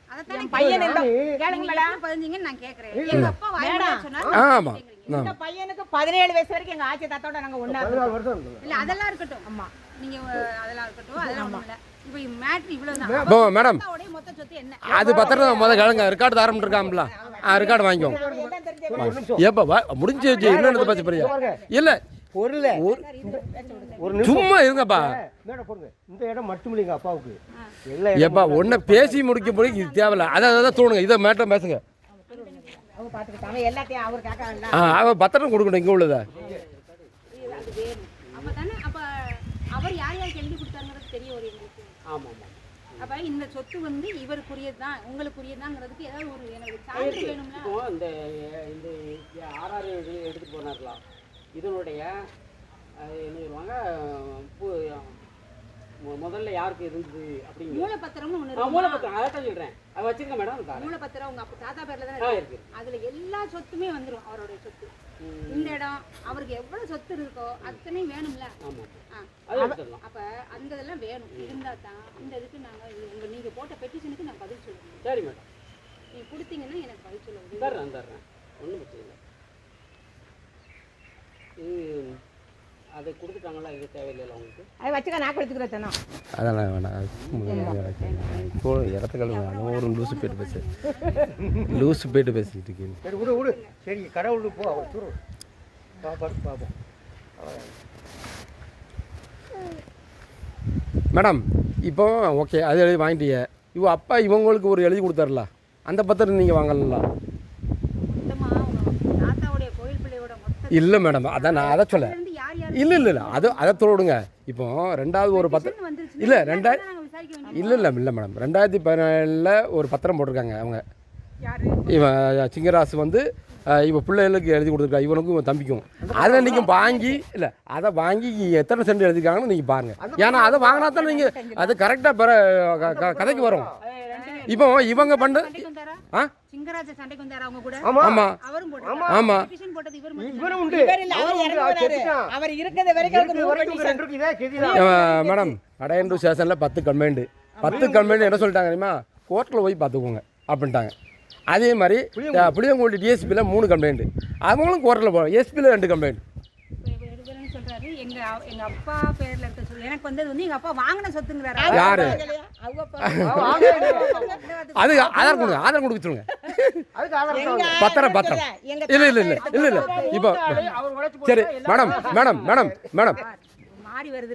அதத்தானே பையன் என்ன கேளுங்களா பதிஞ்சீங்கன்னு நான் கேக்குறேன். எங்க அப்பா வாய்மொழியா சொன்னாரு. ஆமா, இந்த பையனுக்கு 17 வயசு வரைக்கும் எங்க ஆச்சி தாத்தாவோட நாங்க ஒண்ணா இருக்கோம். இல்ல அதெல்லாம் இருக்கட்டும். ஆமா, நீங்க அதெல்லாம் இருக்கட்டும், அதெல்லாம் ஒண்ணும் இல்ல. இப்போ மேட்ரு இவ்வளவுதான். மேடம் மொத்த சொத்து என்ன? அது பத்திரம் முதல் கிழங்க ரெக்கார்டு தரம் இருக்காம்ல, ரெக்கார்டு வாங்கிக்கோங்க. ஏப்பா முடிஞ்சு வச்சு என்னென்னு பச்சை பெரிய இல்லை சும்மா இருங்கப்பா. மேடம் போடுங்க. இந்த இடம் மட்டும் இல்லைங்க அப்பாவுக்கு. ஏப்பா ஒன்றை பேசி முடிக்க இது தேவையில்ல. அதான் தோணுங்க, இதை மேட்டம் பேசுங்க. அவங்க பாத்துக்கிட்டாங்க எல்லாத்தையும் அவர் கேட்கல. அவன் பத்திரம் கொடுக்கணும் இங்கே உள்ளதா. அப்பதானே அப்ப அவர் யார் யாருக்கு எழுதி கொடுத்தாங்கிறது தெரிய வரும் எங்களுக்கு. ஆமாம். அப்ப இந்த சொத்து வந்து இவருக்குரியது தான் உங்களுக்குரியதுதாங்கிறதுக்கு ஏதாவது ஒரு எனக்கு சான்று வேணும்ல. இப்போ இந்த இந்த 6 எடுத்துட்டு போனார்லாம் இதனுடைய என்ன சொல்லுவாங்க முதல்ல யாருக்கு இருந்தது அப்படிங்கிற மூலப்பத்திரம்னு ஒண்ணு இருக்கு. மூலப்பத்திரம் அதை தான் சொல்கிறேன். அதை வச்சிருக்க மேடம். மூலப்பத்திரம் உங்க அப்பா தாத்தா பேர்ல தானே இருக்கு. அதுல எல்லா சொத்துமே வந்துடும். அவருடைய சொத்து இந்த இடம் அவருக்கு எவ்வளவு சொத்து இருக்கோ அத்தனை வேணும்ல. அப்ப அந்த இதெல்லாம் வேணும். இருந்தா தான் இந்த இதுக்கு நாங்க நீங்க போட்ட பெட்டிஷனுக்கு நான் பதில் சொல்லுவேன். சரி மேடம், நீங்க கொடுத்தீங்கன்னா எனக்கு பதில் சொல்லுவேன். தர்றேன் ஒன்றும் பிரச்சனை இல்லை. இது அதை கொடுத்துட்டாங்களா? இது தேவையில்லை உங்களுக்கு? அதை வச்சுக்க நான் கொடுத்துக்கிறேன். அதெல்லாம் வேணாம். இப்போ இடத்த கழுவு ஒரு லூசு போயிட்டு பேசிக்கிட்டு இருக்கீங்க. சரி விடு சரி கடவுளுக்கு போ அவர் துரு பார்ப்போம். மேடம் இப்போ ஓகே அது எழுதி வாங்கிட்டீங்க. அப்பா இவங்களுக்கு ஒரு எழுதி கொடுத்தாருல, அந்த பத்திரம் நீங்கள் வாங்கலாம். மொத்தமா உங்க தாத்தாவுடைய கோயில் பிள்ளையோட மொத்த இல்லை மேடம், அதான் நான் அதை சொல்ல. இல்லை அதை தோடுங்க. இப்போ ரெண்டாவது ஒரு பத்திரம் இல்லை இல்லை மேடம் 2017 ஒரு பத்திரம் போட்டிருக்காங்க அவங்க. இவன் சிங்கராசு வந்து இவன் பிள்ளைகளுக்கு எழுதி கொடுத்துருக்கா, இவனுக்கும் இவன் தம்பிக்கும். அதை நீங்கள் வாங்கி இல்லை அதை வாங்கி எத்தனை சென்ட் எழுதிருக்காங்கன்னு நீங்கள் பாருங்கள். ஏன்னா அதை வாங்கினா தான் நீங்கள் அது கரெக்டாக கதைக்கு வரும். இப்போ இவங்க பண்ண சிங்கராஜ சண்டைக்கு வந்தாரு அவங்க கூட. ஆமா அவரும் ஆமா பெட்டிஷன் போட்டது இவரும் உண்டு. அவர் இருக்கிற வரைக்கும் மேடம் கடையன்று ஸ்டேஷனில் 10 கம்பெனி என்ன சொல்லிட்டாங்க தெரியுமா, கோர்ட்டில் போய் பார்த்துக்கோங்க அப்படின்ட்டாங்க. அதே மாதிரி புளியங்கோட்டி டிஎஸ்பியில் 3 கம்ப்ளைண்ட், அவங்களும் கோர்ட்டில் போகிறோம். எஸ்பியில் 2 கம்ப்ளைண்ட். சொல்றாரு எங்க அப்பா பேர்ல இருக்க சொல்லி எனக்கு வந்தது வந்து எங்க அப்பா வாங்கின சொத்துங்கிறாரு. யாரு அது ஆதார் கொடுக்க சொல்லுங்க. பத்திரம் இல்ல இப்போ சரி மேடம் மாறி வருது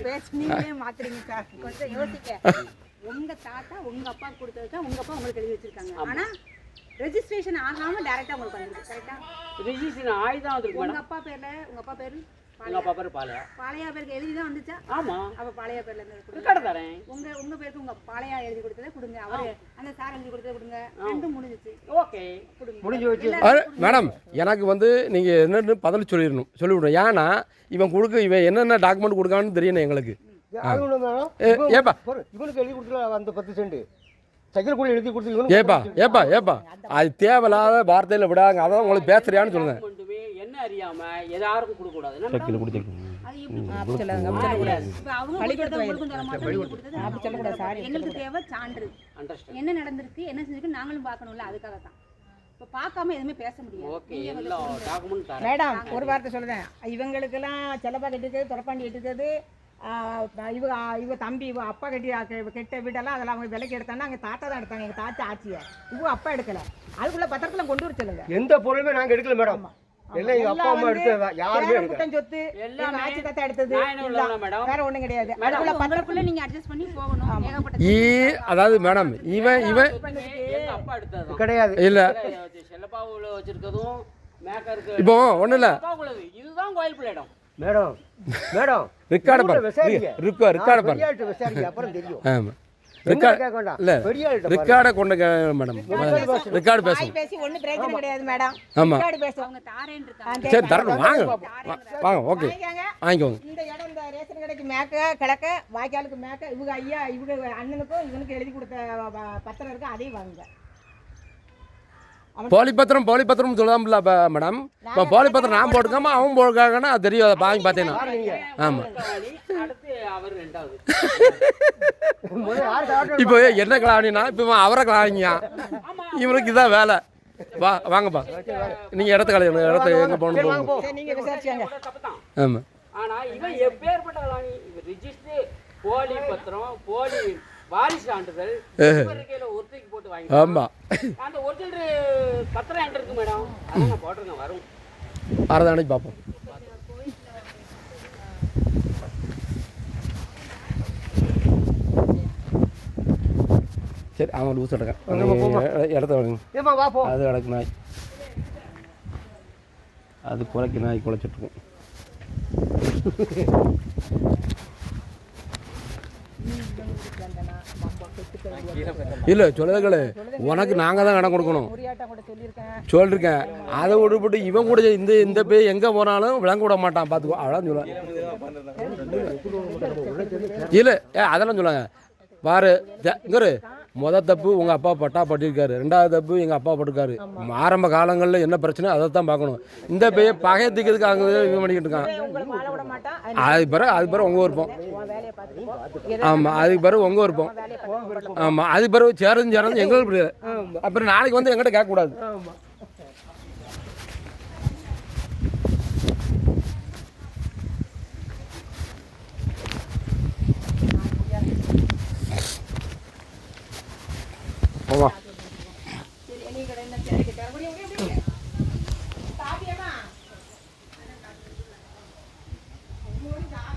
பேசுனீங்களே மாத்துறீங்க சார். கொஞ்சம் யோசிக்க. உங்க தாத்தா உங்க அப்பா கொடுத்தது தான் உங்க அப்பா உங்களுக்கு எழுதி வச்சிருக்காங்க. ஆனா ரெஜிஸ்ட்ரேஷன் ஆகாம டைரக்டா உங்களுக்கு வந்துருக்கு. கரெக்ட்டா? ரெஜிஸ்ட்ரேஷன் ஆகி தான் வந்துருக்கு மேடம். உங்க அப்பா பேர்ல உங்க அப்பா பேரு எங்க அப்பா பேரு பாளையா. பாளையா பேருக்கு எழுதி தான் வந்துச்சா? ஆமா. அப்ப பாளையா பேர்ல இருந்து ரெக்கார்ட் தரேன். உங்க பேருக்கு உங்க பாளையா எழுதி கொடுத்ததை கொடுங்க. அவரு அந்த சார் எழுதி கொடுத்ததை கொடுங்க. ரெண்டும் முடிஞ்சிச்சு. ஓகே முடிஞ்சு வச்சு மேடம் எனக்கு வந்து நீங்கள் என்னென்னு பதில் சொல்லிவிடணும். ஏன்னா இவன் என்னென்ன டாக்குமெண்ட் கொடுக்கான்னு தெரியணும் எங்களுக்கு. ஏப்பா இவனுக்கு எழுதி கொடுத்துல அந்த 10 சென்ட் சைக்கிள் கூட எழுதி கொடுத்து ஏப்பா அது தேவையில்லாத வார்த்தையில் விடாங்க. அதான் உங்களுக்கு பேசுறியான்னு சொல்லுங்க. என்ன அறியாம எல்லாருக்கும் கொடுக்க கூடாது. சைக்கிள் கொடுத்து எங்களுக்கு தேவை சான்று. என்ன நடந்திருக்கு என்ன செஞ்சிருக்கு நாங்களும் பார்க்கணும்ல. அதுக்காக தான் இப்போ பார்க்காம எதுவுமே பேச முடியாது. மேடம் ஒரு வார்த்தை சொல்றேன். இவங்களுக்கெல்லாம் செலப்பா கட்டிருக்கிறது, துறப்பாண்டி கட்டிருக்கிறது, இவ தம்பி இவ அப்பா கெட்ட வீடெல்லாம் அதெல்லாம் அவங்க விலைக்கு எடுத்தாங்கன்னா அங்கே தாத்தா தான் எடுத்தாங்க. எங்கள் தாத்தா ஆட்சியை இவங்க அப்பா எடுக்கல. அதுக்குள்ள பத்திரத்துல கொண்டு வர சொல்லுங்க. எந்த பொருளுமே நாங்கள் எடுக்கல மேடம். எல்லாம் எங்க அப்பா அம்மா எடுத்ததா. யாருமே எடுக்கல. சொத்து எல்லாம் ஆட்சி தாத்தா எடுத்தது வேற ஒண்ணும் கிடையாது. அதுக்குள்ள பத்திரக்குள்ள நீங்க அட்ஜஸ்ட் பண்ணி போகணும். ஏகப்பட்ட அதாவது மேடம் இவன் அப்பா எடுத்தது கிடையாது. இல்ல செல்லப்பாவுல வச்சிருக்கதும் மேக்கருக்கு இப்போ ஒண்ணு இல்ல. இதுதான் கோயில் பிள்ளைடம். மேடம் ரெக்கார்ட் பாருங்க. அப்புறம் தெரியும். ஆமா ரெக்கார்டை கொண்டு மேடம் ரெக்கார்டு பேசி ஒன்றும் பிரச்சனை கிடையாது மேடம். ஆமாம் அவங்க தாரேன்னு இருக்காங்க. சரி தரணும். வாங்க ஓகே வாங்கிக்கோங்க. இந்த இடம் இந்த ரேஷன் கடைக்கு மேக்க கிழக்க வாய்க்காலுக்கு மேக்க இவங்க ஐயா இவங்க அண்ணனுக்கும் இவனுக்கு எழுதி கொடுத்த பத்திரம் இருக்கு. அதையும் வாங்குங்க. போலி பத்திரம் சொல்லாமல மேடம். இப்போ போலி பத்திரம் நான் போட்டுக்காம அவன் போட்டுக்காங்கன்னா அது தெரியும். அதை வாங்கி பார்த்தேன்னா ஆமாம். இப்போ என்ன கலாவணினா இப்போ அவரை கலாவணியா இவனுக்கு இதான் வேலை. வாங்கப்பா நீங்கள் இடத்த கலையணும். இடத்த எங்கே போகணும் நீங்க விசாரிச்சாங்க. ஆமாம். ஆனால் இவன் எப்பேற்பட்ட கலாவணி ரிஜிஸ்டர் போலி பத்திரம் போலி வாரிசு சான்றிதழ் ஒருத்தைக்கு போட்டு வாங்கி. ஆமாம் அந்த ஒரிஜினல் பத்திரம் என்கிட்ட இருக்கு மேடம். அதான் நான் போட்டிருக்கேன். வரும் வரதானே பார்ப்போம். சரி அவன் லூஸ் எடுக்க இடத்த வாங்க. அது கிடக்கு நாய், அது குறைக்கு நாய் குலைச்சிட்ருக்கும். இல்லை சொல்லுதுங்களே உனக்கு நாங்கள் தான் கடன் கொடுக்கணும் முறியாட்டம் கூட சொல்லியிருக்கேன். சொல்லிருக்கேன். அதை விட்டுப்பட்டு இவன் கூட இந்த பேய் எங்கே போனாலும் விளங்க விட மாட்டான் பார்த்துக்கோ அவ்வளோதான் சொல்லுவேன். இல்லை அதெல்லாம் சொல்லுவாங்க பாரு இங்கே மொதல் தப்பு உங்கள் அப்பா பட்டா பட்டிருக்காரு, ரெண்டாவது தப்பு எங்கள் அப்பா பட்டிருக்காரு. ஆரம்ப காலங்களில் என்ன பிரச்சனை அதை தான் பார்க்கணும். இந்த பேயை பகையை தீக்கிறதுக்கு அவங்க இவன் பண்ணிக்கிட்டு இருக்கான். உங்களுக்கு வாழ விட மாட்டான். அதுக்கு பிறகு உங்கள் விருப்பம். உன் வேலையை பார்த்துட்டு ஆமாம் அதுக்கு பிறகு உங்கள் விருப்பம். ஆமாம் அதுக்கு பிறகு சேரது எங்களுக்கு புரியாது. அப்புறம் நாளைக்கு வந்து எங்கிட்ட கேட்கக்கூடாது.